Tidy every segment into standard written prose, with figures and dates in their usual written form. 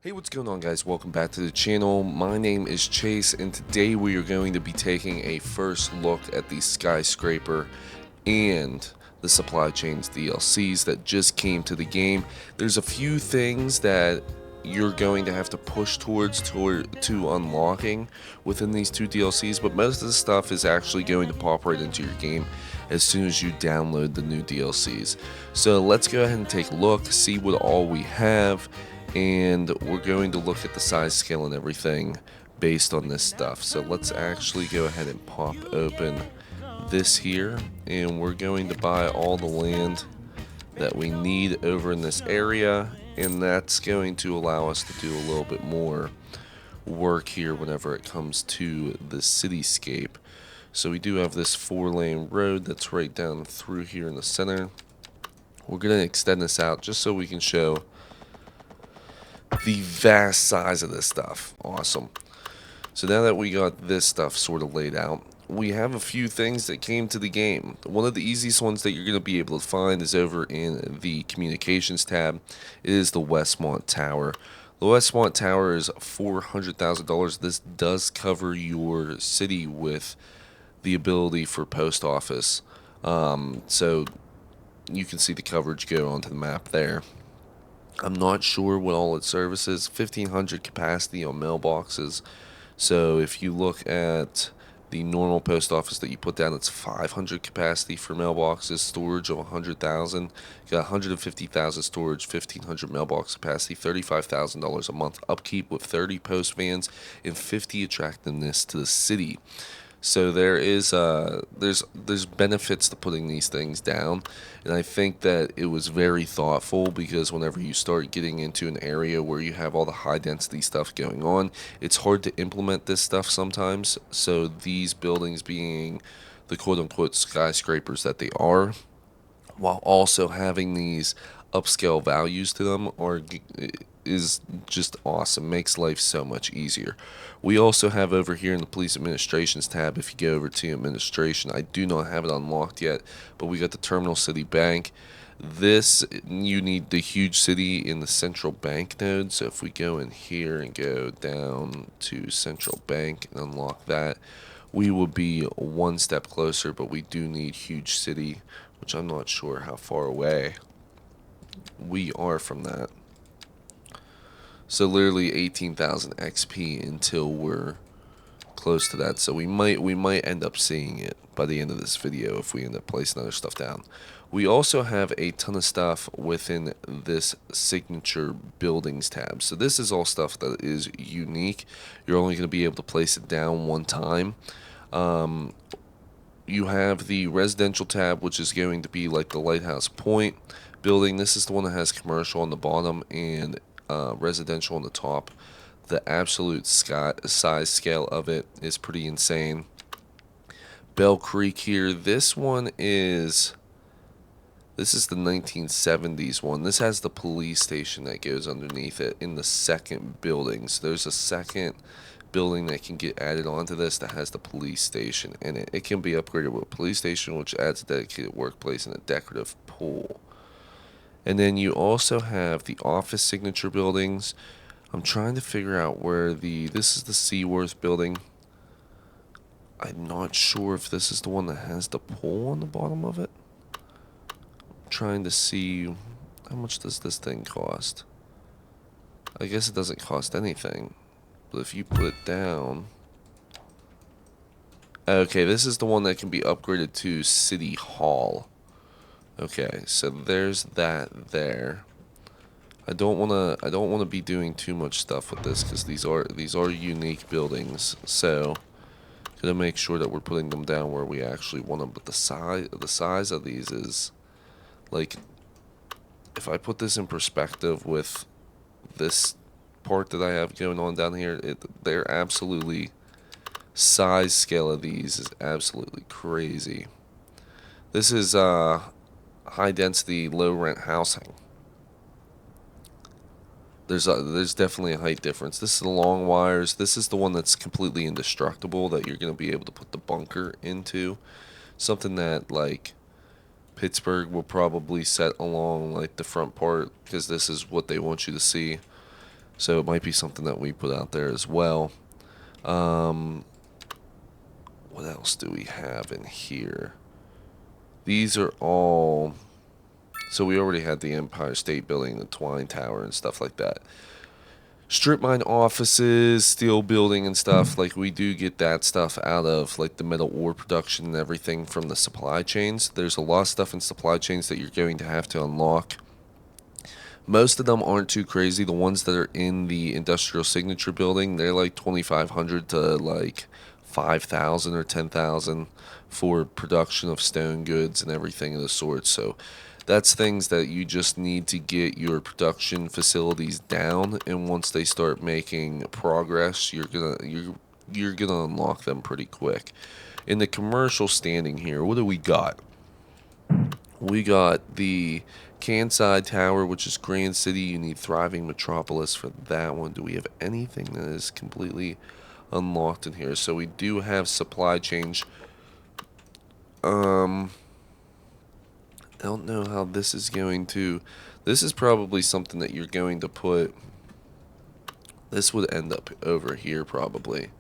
Hey, what's going on, guys? Welcome back to the channel. My name is Chase, and today we are going to be taking a first look at the Skyscraper and the Supply Chains DLCs that just came to the game. There's a few things that you're going to have to push to unlocking within these two DLCs, but most of the stuff is actually going to pop right into your game as soon as you download the new DLCs. So let's go ahead and take a look, see what all we have, and we're going to look at the size scale and everything based on this stuff. So let's actually go ahead and pop open this here, and we're going to buy all the land that we need over in this area, and that's going to allow us to do a little bit more work here whenever it comes to the cityscape. So we do have this 4-lane road that's right down through here in the center. We're going to extend this out just so we can show the vast size of this stuff. Awesome. So now that we got this stuff sort of laid out, we have a few things that came to the game. One of the easiest ones that you're going to be able to find is over in the communications tab. It is the Westmont Tower. The Westmont Tower is $400,000. This does cover your city with the ability for post office. So you can see the coverage go onto the map there. I'm not sure what all its services. 1,500 capacity on mailboxes. So if you look at the normal post office that you put down, it's 500 capacity for mailboxes, storage of 100,000. You got 150,000 storage, 1,500 mailbox capacity, $35,000 a month upkeep with 30 post vans, and 50 attractiveness to the city. So there's benefits to putting these things down, and I think that it was very thoughtful because whenever you start getting into an area where you have all the high density stuff going on, it's hard to implement this stuff sometimes. So these buildings being the quote unquote skyscrapers that they are, while also having these upscale values to them is just awesome. Makes life so much easier. We also have over here in the police administrations tab, if you go over to administration, I do not have it unlocked yet, but we got the Terminal City Bank. This, you need the huge city in the central bank node. So if we go in here and go down to central bank and unlock that, we will be one step closer, but we do need huge city, which I'm not sure how far away we are from that. So literally 18,000 XP until we're close to that. So we might end up seeing it by the end of this video if we end up placing other stuff down. We also have a ton of stuff within this signature buildings tab. So this is all stuff that is unique. You're only going to be able to place it down one time. You have the residential tab, which is going to be like the Lighthouse Point building. This is the one that has commercial on the bottom and residential on the top. The absolute size scale of it is pretty insane. Bell Creek here. This is the 1970s one. This has the police station that goes underneath it in the second building. So there's a second building that can get added onto this that has the police station in it. It can be upgraded with a police station, which adds a dedicated workplace and a decorative pool. And then you also have the office signature buildings. I'm trying to figure out where this is the Seaworth building. I'm not sure if this is the one that has the pool on the bottom of it. I'm trying to see how much does this thing cost. I guess it doesn't cost anything. But if you put it down... Okay, this is the one that can be upgraded to City Hall. Okay, so there's that there. I don't wanna be doing too much stuff with this because these are unique buildings. So gonna make sure that we're putting them down where we actually want them. But the size of these is like, if I put this in perspective with this part that I have going on down here, they're absolutely, size scale of these is absolutely crazy. This is high density, low rent housing. There's definitely a height difference. This is the long wires. This is the one that's completely indestructible that you're going to be able to put the bunker into. Something that like Pittsburgh will probably set along like the front part because this is what they want you to see. So it might be something that we put out there as well. What else do we have in here? These are all... So we already had the Empire State Building, the Twine Tower, and stuff like that. Strip mine offices, steel building and stuff, like we do get that stuff out of like the metal ore production and everything from the supply chains. There's a lot of stuff in supply chains that you're going to have to unlock. Most of them aren't too crazy. The ones that are in the industrial signature building, they're like 2,500 to like 5,000 or 10,000 for production of stone goods and everything of the sort. So that's things that you just need to get your production facilities down, and once they start making progress, you're gonna unlock them pretty quick. In the commercial standing here, what do we got? We got the Kansai Tower, which is Grand City. You need Thriving Metropolis for that one. Do we have anything that is completely unlocked in here? So we do have supply change. I don't know how this is going to... This is probably something that you're going to put... This would end up over here probably,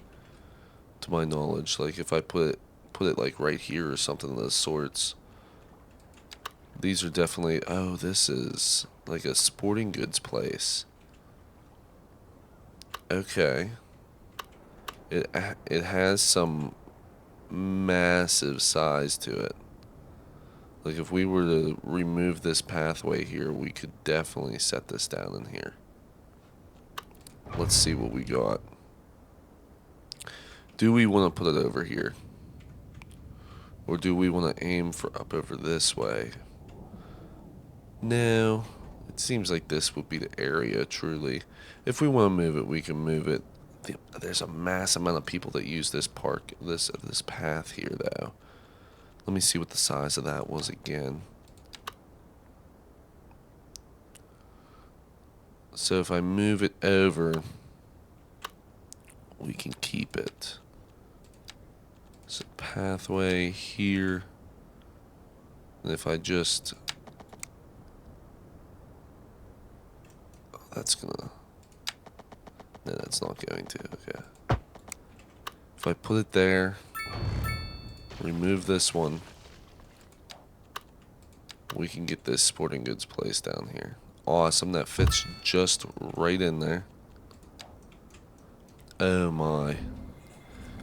to my knowledge. Like if I put it like right here or something of those sorts. These are definitely... Oh, this is like a sporting goods place. Okay. It has some massive size to it. Like if we were to remove this pathway here, we could definitely set this down in here. Let's see what we got. Do we want to put it over here? Or do we want to aim for up over this way? No. It seems like this would be the area, truly. If we want to move it, we can move it. There's a mass amount of people that use this park, this path here, though. Let me see what the size of that was again. So if I move it over, we can keep it. So pathway here. And if I just... Oh, that's gonna... No, that's not going to. Okay. If I put it there, remove this one, we can get this sporting goods place down here. Awesome, that fits just right in there. Oh my.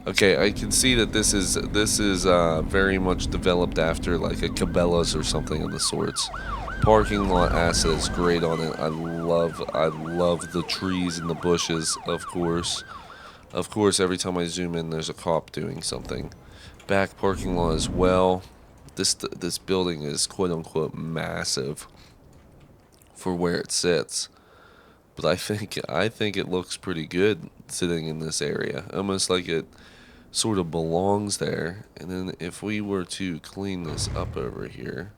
Okay, I can see that this is very much developed after like a Cabela's or something of the sorts. Parking lot asset is great on it. I love the trees and the bushes, of course. Of course, every time I zoom in, there's a cop doing something. Back parking lot as well. This building is quote unquote massive for where it sits. But I think it looks pretty good sitting in this area. Almost like it sort of belongs there. And then if we were to clean this up over here,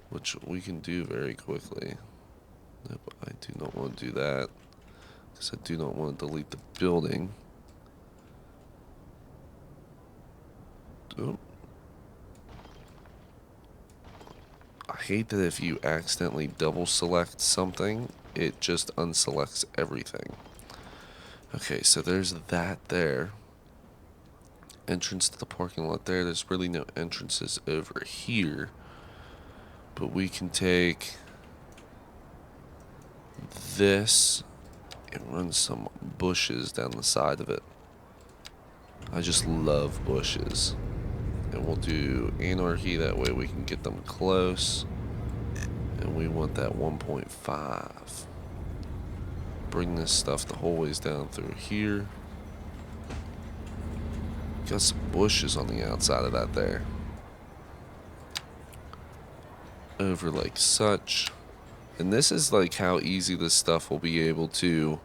which we can do very quickly. Nope, I do not want to do that, because I do not want to delete the building. Oh. I hate that if you accidentally double select something, it just unselects everything. Okay, so there's that there. Entrance to the parking lot there. There's really no entrances over here. But we can take this and run some bushes down the side of it. I just love bushes. And we'll do anarchy, that way we can get them close. And we want that 1.5. Bring this stuff the whole ways down through here. Got some bushes on the outside of that there. Over like such. And this is like how easy this stuff will be able to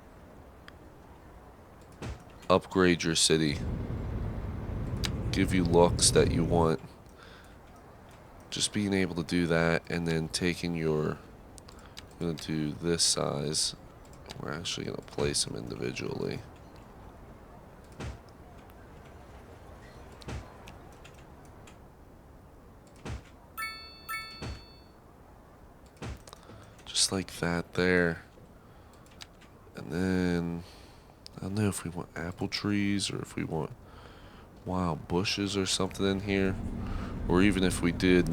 upgrade your city. Give you looks that you want. Just being able to do that, and then taking your... I'm going to do this size. We're actually going to place them individually. Just like that there. And And then, I don't know if we want apple trees or if we want wild bushes or something in here. Or even if we did,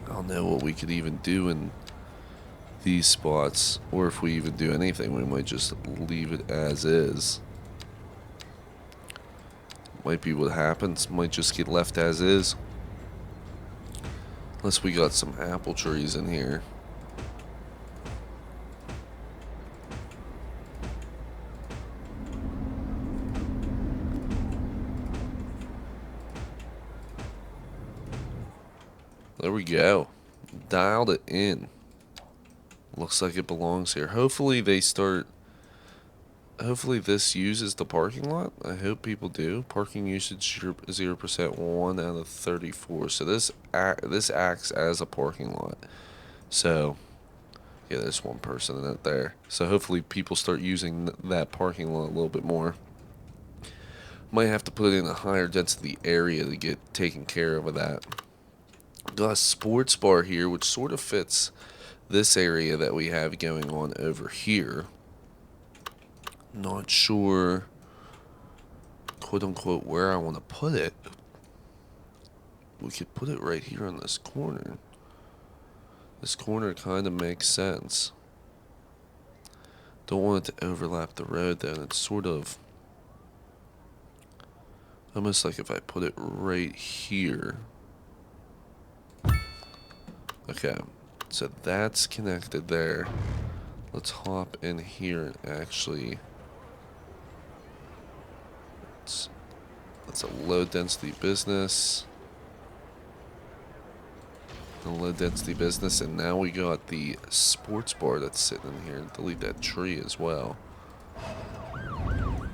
I don't know what we could even do in these spots. Or if we even do anything, we might just leave it as is. Might be what happens. Might just get left as is. Unless we got some apple trees in here. There we go. Dialed it in. Looks like it belongs here. Hopefully they start... Hopefully this uses the parking lot. I hope people do. Parking usage 0%, 1 out of 34. So this acts as a parking lot. So, yeah, there's one person in it there. So hopefully people start using that parking lot a little bit more. Might have to put it in a higher density area to get taken care of that. Got a sports bar here, which sort of fits this area that we have going on over here. Not sure, quote unquote, where I want to put it. We could put it right here on this corner. This corner kind of makes sense. Don't want it to overlap the road though, and it's sort of almost like if I put it right here. Okay, so that's connected there. Let's hop in here and actually... That's a low density business. A low density business, and now we got the sports bar that's sitting in here. Delete that tree as well.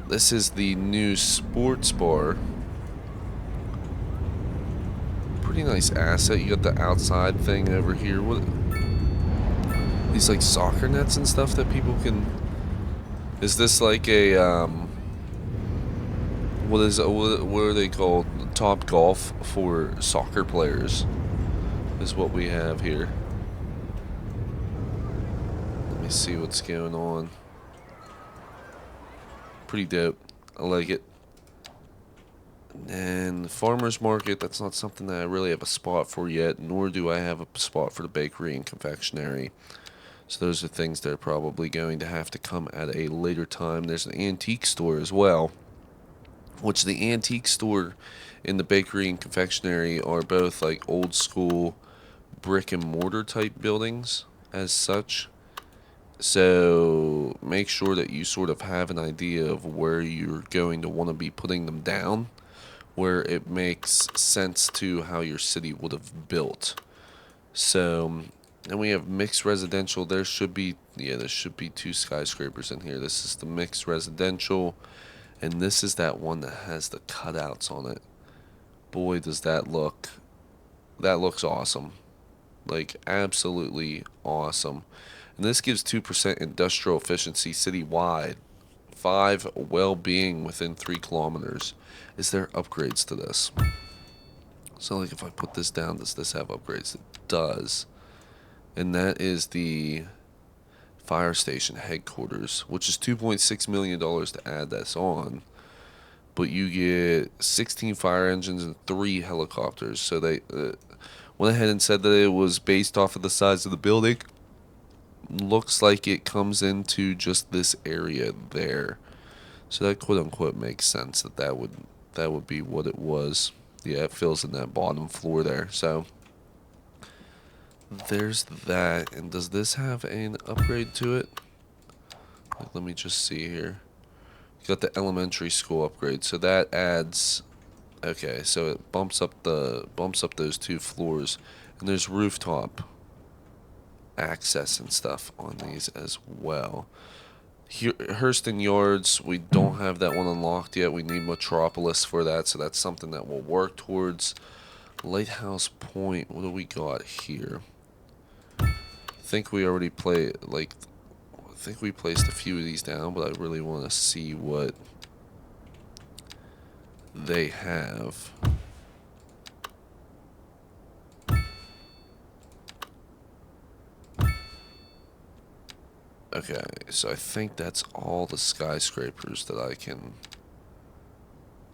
This is the new sports bar. Pretty nice asset. You got the outside thing over here. What? These like soccer nets and stuff that people can... Is this like a what are they called? Top golf for soccer players is what we have here. Let me see what's going on. Pretty dope. I like it. And the farmer's market, that's not something that I really have a spot for yet, nor do I have a spot for the bakery and confectionery. So those are things that are probably going to have to come at a later time. There's an antique store as well, which the antique store and the bakery and confectionery are both like old school brick and mortar type buildings as such. So make sure that you sort of have an idea of where you're going to want to be putting them down, where it makes sense to how your city would have built. So, and we have mixed residential. There should be 2 skyscrapers in here. This is the mixed residential, and this is that one that has the cutouts on it. Boy, does that look... That looks awesome. Like, absolutely awesome. And this gives 2% industrial efficiency citywide. 5 well-being within 3 kilometers. Is there upgrades to this? So, like, if I put this down, does this have upgrades? It does. And that is the fire station headquarters, which is $2.6 million to add this on. But you get 16 fire engines and 3 helicopters. So they went ahead and said that it was based off of the size of the building. Looks like it comes into just this area there. So that quote unquote makes sense that would be what it was. Yeah, it fills in that bottom floor there. So there's that. And does this have an upgrade to it? Like, let me just see here. You got the elementary school upgrade. So that adds... Okay, so it bumps up those 2 floors. And there's rooftop access and stuff on these as well. Here, Hurston Yards, we don't have that one unlocked yet. We need Metropolis for that, so that's something that we'll work towards. Lighthouse Point, what do we got here? I think we already I think we placed a few of these down, but I really want to see what they have. Okay, so I think that's all the skyscrapers that I can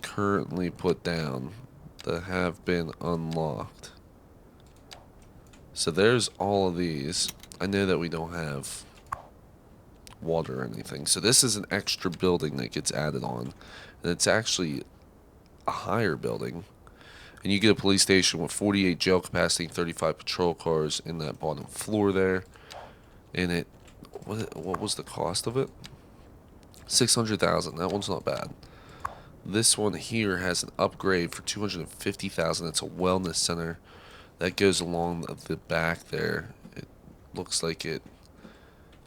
currently put down that have been unlocked. So there's all of these. I know that we don't have water or anything. So this is an extra building that gets added on. And it's actually a higher building. And you get a police station with 48 jail capacity and 35 patrol cars in that bottom floor there. And it, what was the cost of it? 600,000. That one's not bad. This one here has an upgrade for 250,000. It's a wellness center that goes along the back there. It looks like it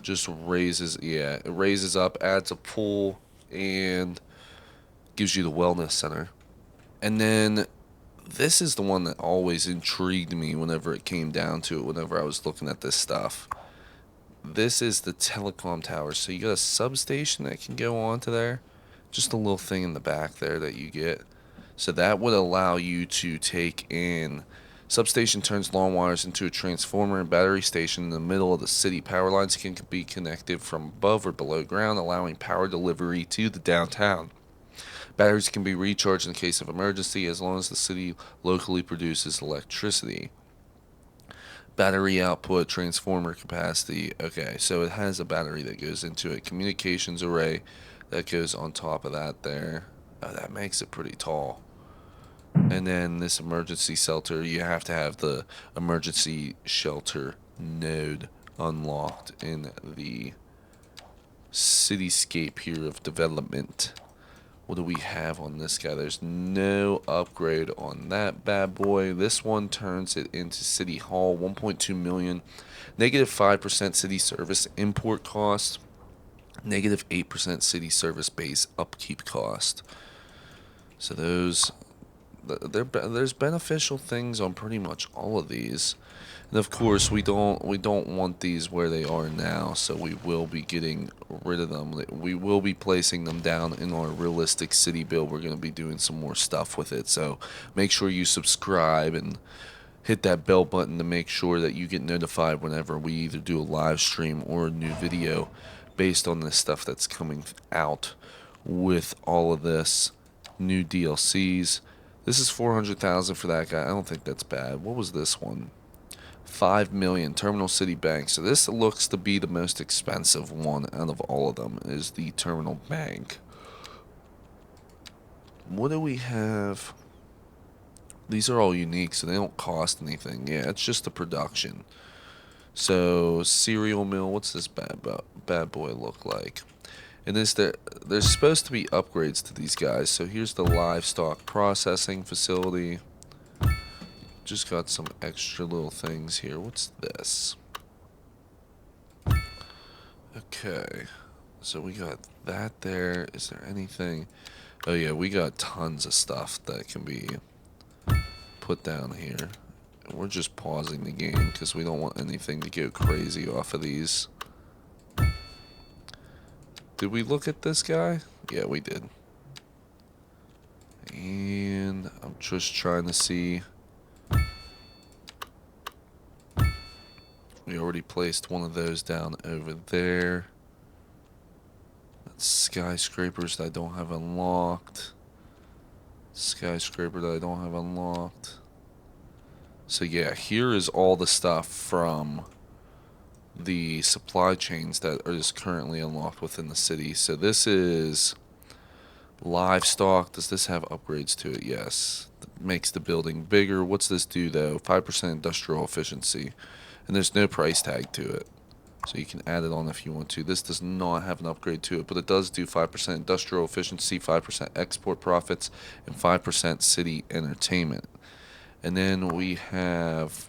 just raises, yeah, it raises up, adds a pool, and gives you the wellness center. And then this is the one that always intrigued me whenever it came down to it, whenever I was looking at this stuff. This is the telecom tower. So you got a substation that can go onto there. Just a little thing in the back there that you get. So that would allow you to take in. Substation turns long wires into a transformer and battery station in the middle of the city. Power lines can be connected from above or below ground, allowing power delivery to the downtown. Batteries can be recharged in case of emergency as long as the city locally produces electricity. Battery output, transformer capacity. Okay, so it has a battery that goes into it. Communications array that goes on top of that there. Oh, that makes it pretty tall. And then this emergency shelter, you have to have the emergency shelter node unlocked in the cityscape here of development. What do we have on this guy? There's no upgrade on that bad boy. This one turns it into City Hall, 1.2 million. Negative 5% city service import cost. Negative 8% city service base upkeep cost. So there's beneficial things on pretty much all of these. And of course, we don't want these where they are now, so we will be getting rid of them. We will be placing them down in our realistic city build. We're going to be doing some more stuff with it, so make sure you subscribe and hit that bell button to make sure that you get notified whenever we either do a live stream or a new video based on this stuff that's coming out with all of this new DLCs. This is 400,000 for that guy. I don't think that's bad. What was this one? 5 million Terminal City Bank. So this looks to be the most expensive one out of all of them, is the Terminal Bank. What do we have? These are all unique, so they don't cost anything. Yeah, it's just the production. So cereal mill, what's this bad boy look like? And there's supposed to be upgrades to these guys. So here's the livestock processing facility. Just got some extra little things here. What's this? Okay, so we got that there. Is there anything? Oh yeah, we got tons of stuff that can be put down here. And we're just pausing the game because we don't want anything to go crazy off of these. Did we look at this guy? Yeah, we did. And I'm just trying to see. We already placed one of those down over there. That's skyscrapers that I don't have unlocked. Skyscraper that I don't have unlocked. So yeah, here is all the stuff from the supply chains that is currently unlocked within the city. So this is livestock. Does this have upgrades to it? Yes. That makes the building bigger. What's this do though? 5% industrial efficiency. And there's no price tag to it. So you can add it on if you want to. This does not have an upgrade to it, but it does do 5% industrial efficiency, 5% export profits, and 5% city entertainment. And then we have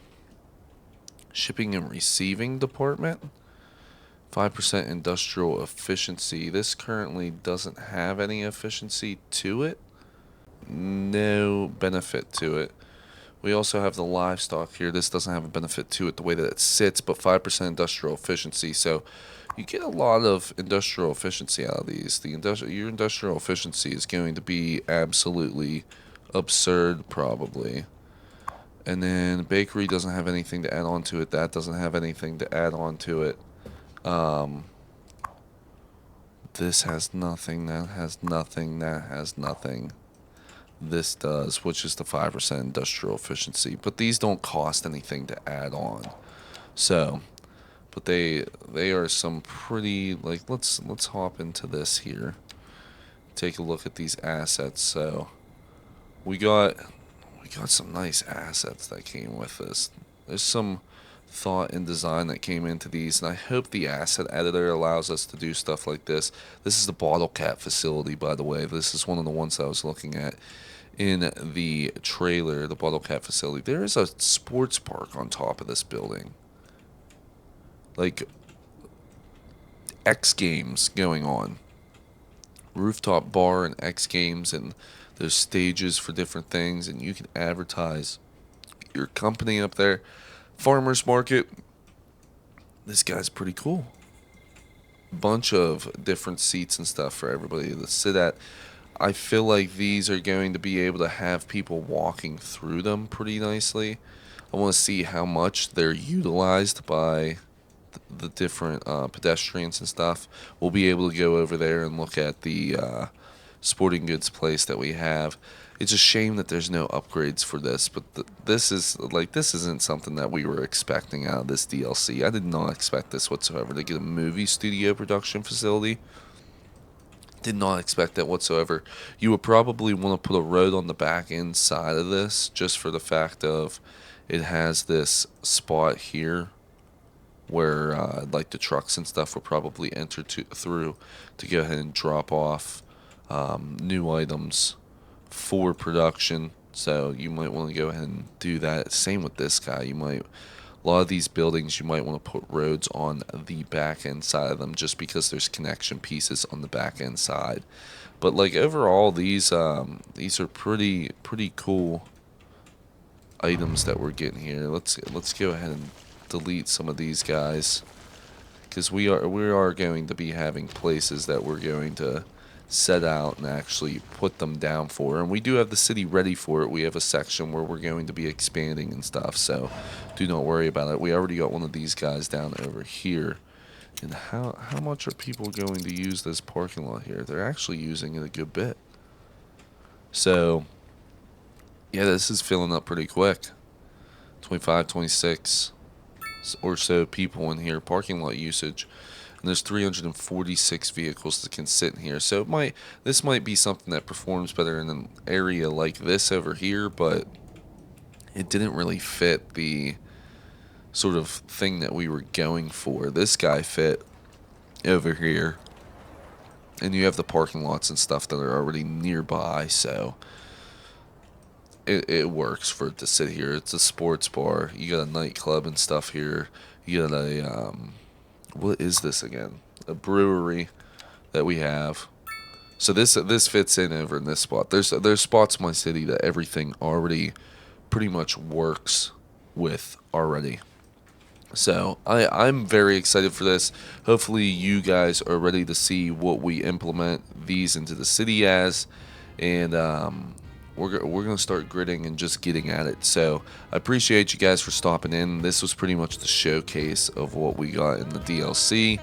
shipping and receiving department, 5% industrial efficiency. This currently doesn't have any efficiency to it. No benefit to it. We also have the livestock here. This doesn't have a benefit to it the way that it sits, but 5% industrial efficiency. So you get a lot of industrial efficiency out of these. Your industrial efficiency is going to be absolutely absurd, probably. And then bakery doesn't have anything to add on to it. That doesn't have anything to add on to it. This has nothing, that has nothing, that has nothing. This does, which is the 5% industrial efficiency. But these don't cost anything to add on. So, but they are some pretty, like, let's hop into this here. Take a look at these assets. So, we got some nice assets that came with this. There's some thought and design that came into these, and I hope the asset editor allows us to do stuff like this. This is the bottle cap facility, by the way. This is one of the ones I was looking at in the trailer, the bottle cap facility. There is a sports park on top of this building. Like, X Games going on. Rooftop bar and X Games, and there's stages for different things, and you can advertise your company up there. Farmers market. This guy's pretty cool. Bunch of different seats and stuff for everybody to sit at. I feel like these are going to be able to have people walking through them pretty nicely. I want to see how much they're utilized by the different pedestrians and stuff. We'll be able to go over there and look at the sporting goods place that we have. It's a shame that there's no upgrades for this, but this isn't something that we were expecting out of this DLC. I did not expect this whatsoever, to get a movie studio production facility. Did not expect that whatsoever. You would probably want to put a road on the back end side of this, just for the fact of it has this spot here where like the trucks and stuff will probably enter through to go ahead and drop off new items for production. So you might want to go ahead and do that. Same with this guy. A lot of these buildings, you might want to put roads on the back end side of them, just because there's connection pieces on the back end side. But like overall, these are pretty cool items that we're getting here. Let's go ahead and delete some of these guys, because we are going to be having places that we're going to set out and actually put them down for, and we do have the city ready for it. We have a section where we're going to be expanding and stuff, so do not worry about it. We already got one of these guys down over here. And how much are people going to use this parking lot here? They're actually using it a good bit. So yeah, this is filling up pretty quick. 25, 26 or so people in here. Parking lot usage. And there's 346 vehicles that can sit in here. So this might be something that performs better in an area like this over here, but it didn't really fit the sort of thing that we were going for. This guy fit over here. And you have the parking lots and stuff that are already nearby, so it works for it to sit here. It's a sports bar. You got a nightclub and stuff here. You got a what is this again? A brewery that we have. So this fits in over in this spot. There's spots in my city that everything already pretty much works with already. So I'm very excited for this. Hopefully you guys are ready to see what we implement these into the city as, and we're going to start gridding and just getting at it. So I appreciate you guys for stopping in. This was pretty much the showcase of what we got in the DLC.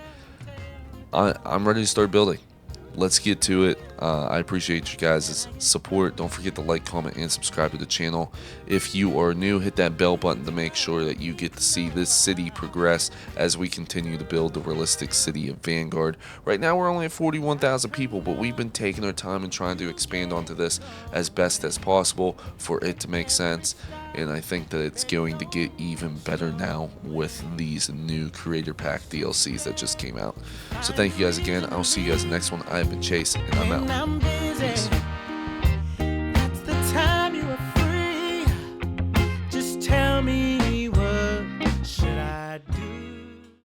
I'm ready to start building. Let's get to it. I appreciate you guys' support. Don't forget to like, comment, and subscribe to the channel. If you are new, hit that bell button to make sure that you get to see this city progress as we continue to build the realistic city of Vanguard. Right now we're only at 41,000 people, but we've been taking our time and trying to expand onto this as best as possible for it to make sense. And I think that it's going to get even better now with these new Creator Pack DLCs that just came out. So thank you guys again. I'll see you guys in the next one. I have been Chase, and I'm out. Peace.